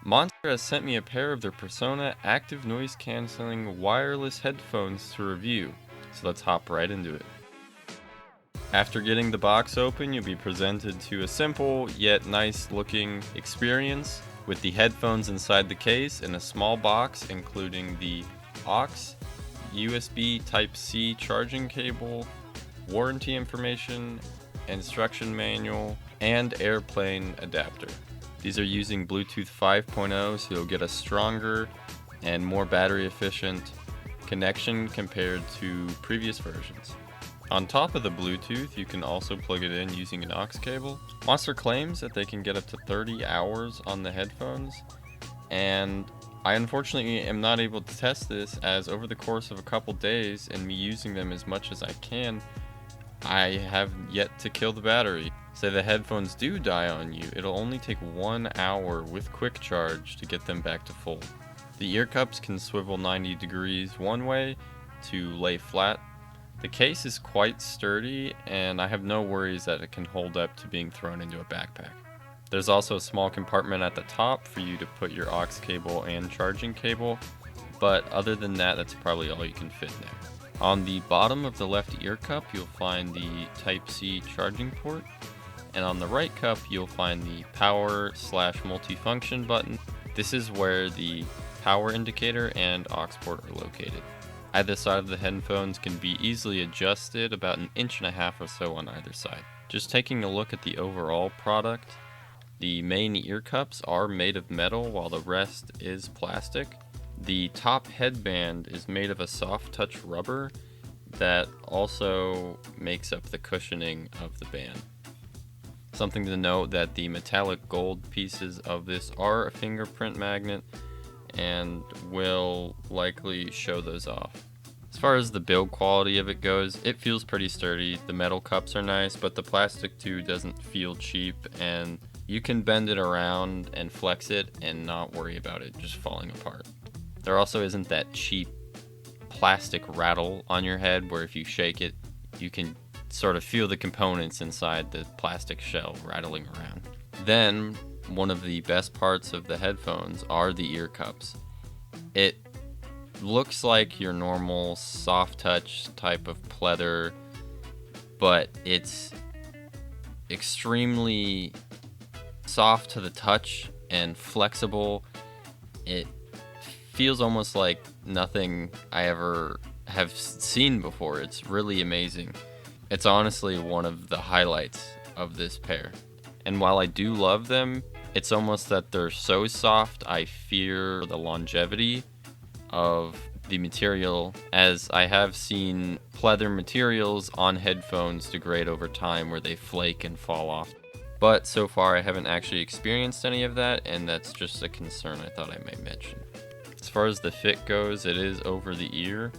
Monster has sent me a pair of their Persona active noise cancelling wireless headphones to review, so let's hop right into it. After getting the box open, you'll be presented to a simple yet nice looking experience with the headphones inside the case in a small box including the aux, USB Type-C charging cable, warranty information, instruction manual, and airplane adapter. These are using Bluetooth 5.0, so you'll get a stronger and more battery efficient connection compared to previous versions. On top of the Bluetooth, you can also plug it in using an aux cable. Monster claims that they can get up to 30 hours on the headphones, and I unfortunately am not able to test this, as over the course of a couple days and me using them as much as I can, I have yet to kill the battery. Say the headphones do die on you, it'll only take 1 hour with quick charge to get them back to full. The ear cups can swivel 90 degrees one way to lay flat. The case is quite sturdy, and I have no worries that it can hold up to being thrown into a backpack. There's also a small compartment at the top for you to put your aux cable and charging cable, but other than that, that's probably all you can fit in there. On the bottom of the left ear cup, you'll find the Type-C charging port, and on the right cup, you'll find the power/multifunction button. This is where the power indicator and aux port are located. Either side of the headphones can be easily adjusted about 1.5 inches or so on either side. Just taking a look at the overall product, the main ear cups are made of metal while the rest is plastic. The top headband is made of a soft touch rubber that also makes up the cushioning of the band. Something to note that the metallic gold pieces of this are a fingerprint magnet and will likely show those off. As far as the build quality of it goes, it feels pretty sturdy. The metal cups are nice, but the plastic too doesn't feel cheap, and you can bend it around and flex it and not worry about it just falling apart. There also isn't that cheap plastic rattle on your head where if you shake it, you can sort of feel the components inside the plastic shell rattling around. Then, one of the best parts of the headphones are the ear cups. It looks like your normal soft touch type of pleather, but it's extremely soft to the touch and flexible. It feels almost like nothing I ever have seen before. It's really amazing. It's honestly one of the highlights of this pair. And while I do love them, it's almost that they're so soft I fear the longevity of the material, as I have seen pleather materials on headphones degrade over time where they flake and fall off. But so far I haven't actually experienced any of that, and that's just a concern I thought I might mention. As far as the fit goes, it is over the ear,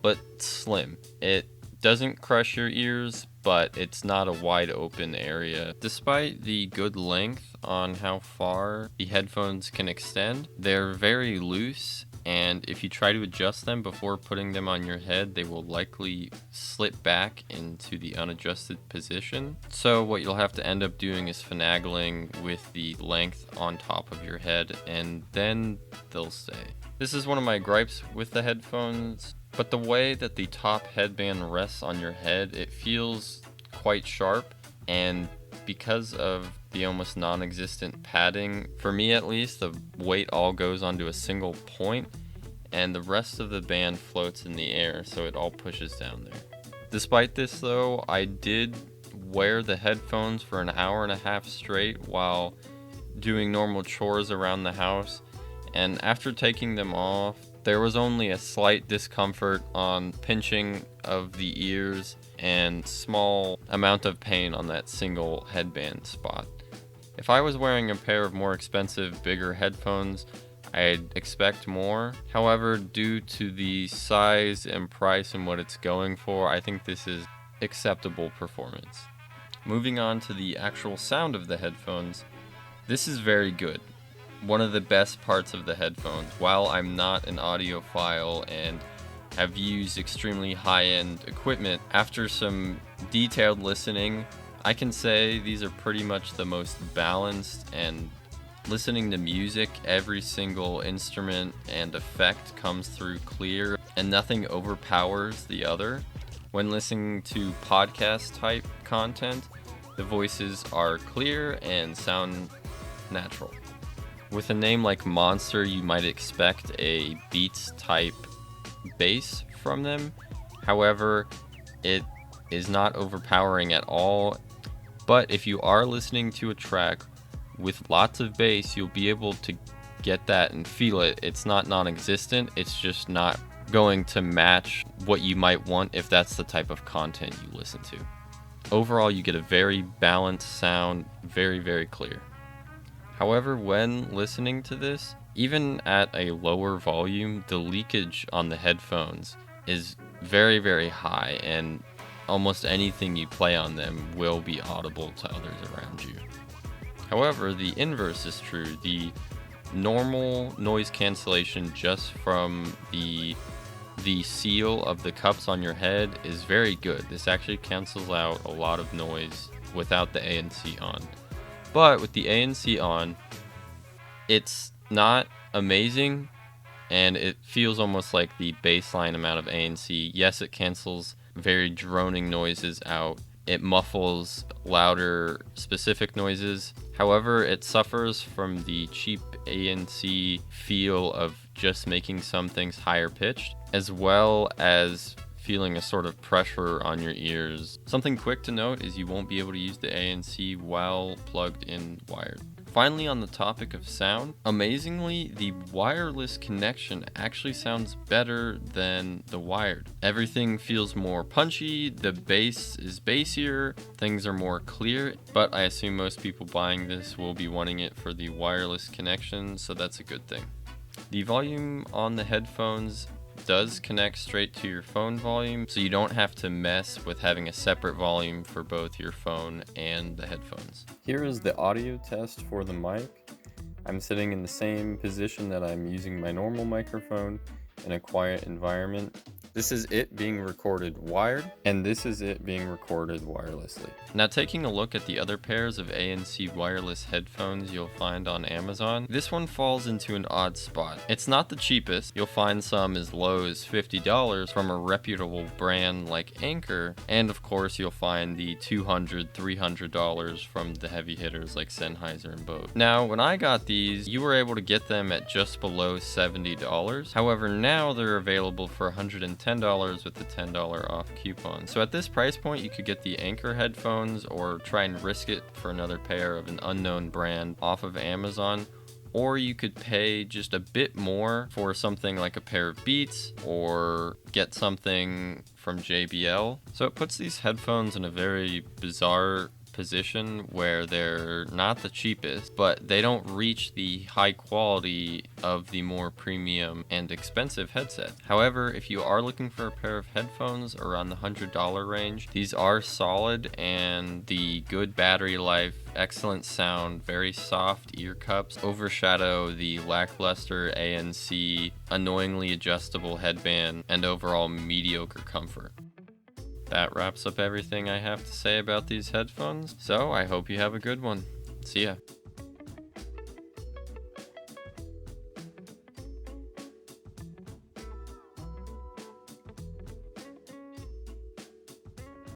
but slim. It doesn't crush your ears, but it's not a wide open area. Despite the good length on how far the headphones can extend, they're very loose, and if you try to adjust them before putting them on your head, they will likely slip back into the unadjusted position. So what you'll have to end up doing is finagling with the length on top of your head, and then they'll stay. This is one of my gripes with the headphones, but the way that the top headband rests on your head, it feels quite sharp, and because of the almost non-existent padding, for me at least, the weight all goes onto a single point, and the rest of the band floats in the air, so it all pushes down there. Despite this though, I did wear the headphones for 1.5 hours straight while doing normal chores around the house, and after taking them off, there was only a slight discomfort on pinching of the ears and small amount of pain on that single headband spot. If I was wearing a pair of more expensive, bigger headphones, I'd expect more. However, due to the size and price and what it's going for, I think this is acceptable performance. Moving on to the actual sound of the headphones, this is very good. One of the best parts of the headphones. While I'm not an audiophile and have used extremely high-end equipment, after some detailed listening, I can say these are pretty much the most balanced and Listening to music, every single instrument and effect comes through clear and nothing overpowers the other. When listening to podcast type content, the voices are clear and sound natural. With a name like Monster, you might expect a Beats type bass from them. However, it is not overpowering at all. But if you are listening to a track with lots of bass, you'll be able to get that and feel it. It's not non-existent, it's just not going to match what you might want if that's the type of content you listen to. Overall, you get a very balanced sound, very, very clear. However, when listening to this, even at a lower volume, the leakage on the headphones is very, very high, and almost anything you play on them will be audible to others around you. However, the inverse is true. The normal noise cancellation just from the seal of the cups on your head is very good. This actually cancels out a lot of noise without the ANC on. But with the ANC on, it's not amazing, and it feels almost like the baseline amount of ANC. Yes, it cancels very droning noises out. It muffles louder specific noises. However, it suffers from the cheap ANC feel of just making some things higher pitched, as well as feeling a sort of pressure on your ears. Something quick to note is you won't be able to use the ANC while plugged in wired. Finally, on the topic of sound, amazingly, the wireless connection actually sounds better than the wired. Everything feels more punchy, the bass is bassier, things are more clear, but I assume most people buying this will be wanting it for the wireless connection, so that's a good thing. The volume on the headphones does connect straight to your phone volume, so you don't have to mess with having a separate volume for both your phone and the headphones. Here is the audio test for the mic. I'm sitting in the same position that I'm using my normal microphone in a quiet environment. This is it being recorded wired, and this is it being recorded wirelessly. Now, taking a look at the other pairs of ANC wireless headphones you'll find on Amazon, this one falls into an odd spot. It's not the cheapest. You'll find some as low as $50 from a reputable brand like Anker, and of course you'll find the $200, $300 from the heavy hitters like Sennheiser and Bose. Now, when I got these, you were able to get them at just below $70. However, now they're available for $110 with the $10 off coupon. So at this price point, you could get the Anker headphones or try and risk it for another pair of an unknown brand off of Amazon. Or you could pay just a bit more for something like a pair of Beats or get something from JBL. So it puts these headphones in a very bizarre position where they're not the cheapest, but they don't reach the high quality of the more premium and expensive headset. However, if you are looking for a pair of headphones around the $100 range, these are solid, and the good battery life, excellent sound, very soft ear cups overshadow the lackluster ANC, annoyingly adjustable headband, and overall mediocre comfort. That wraps up everything I have to say about these headphones, so I hope you have a good one. See ya.